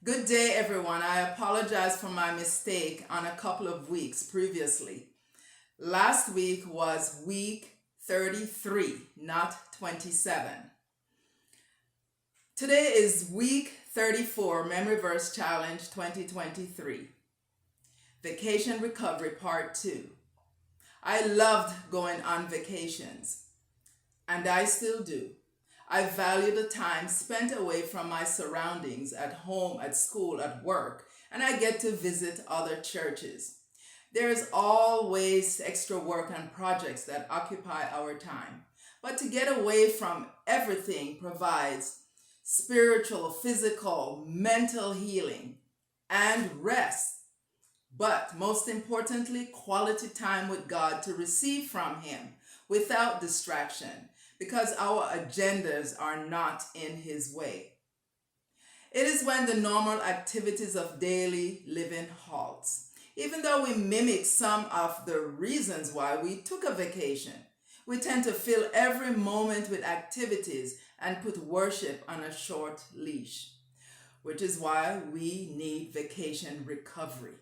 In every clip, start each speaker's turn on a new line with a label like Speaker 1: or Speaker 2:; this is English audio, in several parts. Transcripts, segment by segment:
Speaker 1: Good day, everyone. I apologize for my mistake on a couple of weeks previously. Last week was week 33, not 27. Today is week 34, Memory Verse Challenge 2023. Vacation Recovery Part 2. I loved going on vacations, and I still do. I value the time spent away from my surroundings at home, at school, at work, and I get to visit other churches. There is always extra work and projects that occupy our time. But to get away from everything provides spiritual, physical, mental healing and rest. But most importantly, quality time with God to receive from Him without distraction, because our agendas are not in His way. It is when the normal activities of daily living halts. Even though we mimic some of the reasons why we took a vacation, we tend to fill every moment with activities and put worship on a short leash, which is why we need vacation recovery.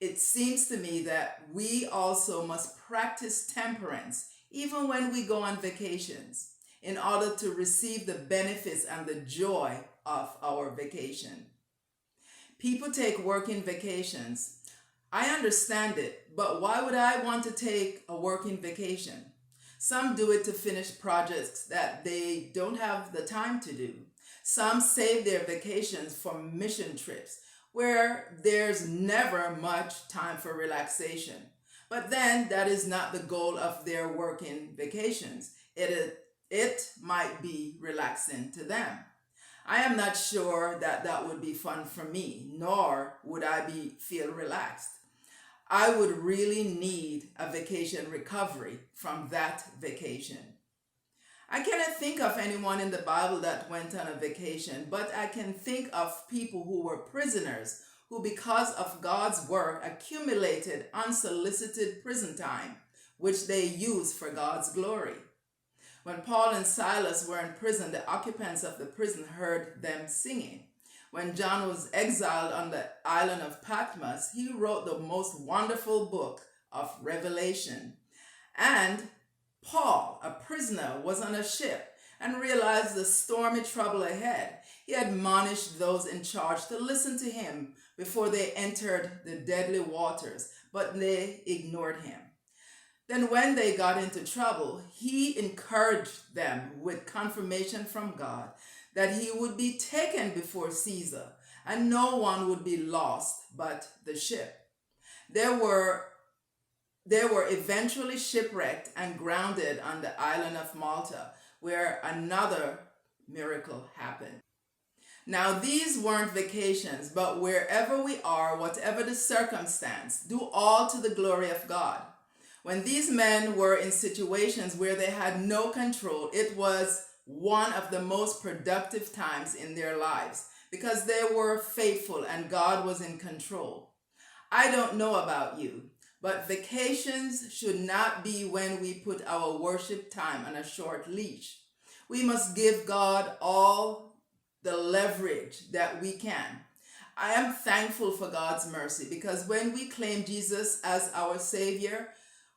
Speaker 1: It seems to me that we also must practice temperance even when we go on vacations in order to receive the benefits and the joy of our vacation. People take working vacations. I understand it, but why would I want to take a working vacation? Some do it to finish projects that they don't have the time to do. Some save their vacations for mission trips where there's never much time for relaxation. But then that is not the goal of their working vacations. It might be relaxing to them. I am not sure that that would be fun for me, nor would I feel relaxed. I would really need a vacation recovery from that vacation. I cannot think of anyone in the Bible that went on a vacation, but I can think of people who were prisoners who, because of God's work, accumulated unsolicited prison time, which they used for God's glory. When Paul and Silas were in prison, the occupants of the prison heard them singing. When John was exiled on the island of Patmos, he wrote the most wonderful book of Revelation. And Paul, a prisoner, was on a ship and realized the stormy trouble ahead. He admonished those in charge to listen to him before they entered the deadly waters, but they ignored him. Then when they got into trouble, he encouraged them with confirmation from God that he would be taken before Caesar and no one would be lost but the ship. They were eventually shipwrecked and grounded on the island of Malta, where another miracle happened. Now, these weren't vacations, but wherever we are, whatever the circumstance, do all to the glory of God. When these men were in situations where they had no control, it was one of the most productive times in their lives because they were faithful and God was in control. I don't know about you, but vacations should not be when we put our worship time on a short leash. We must give God all the leverage that we can. I am thankful for God's mercy because when we claim Jesus as our Savior,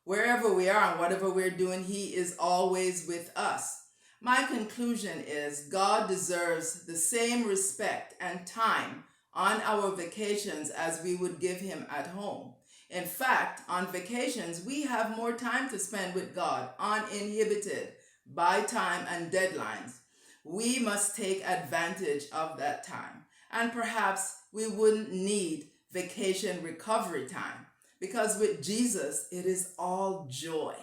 Speaker 1: wherever we are and whatever we're doing, He is always with us. My conclusion is God deserves the same respect and time on our vacations as we would give Him at home. In fact, on vacations, we have more time to spend with God, uninhibited by time and deadlines. We must take advantage of that time. And perhaps we wouldn't need vacation recovery time, because with Jesus, it is all joy.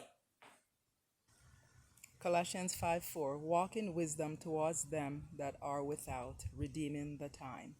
Speaker 1: Colossians 5:4, walk in wisdom towards them that are without, redeeming the time.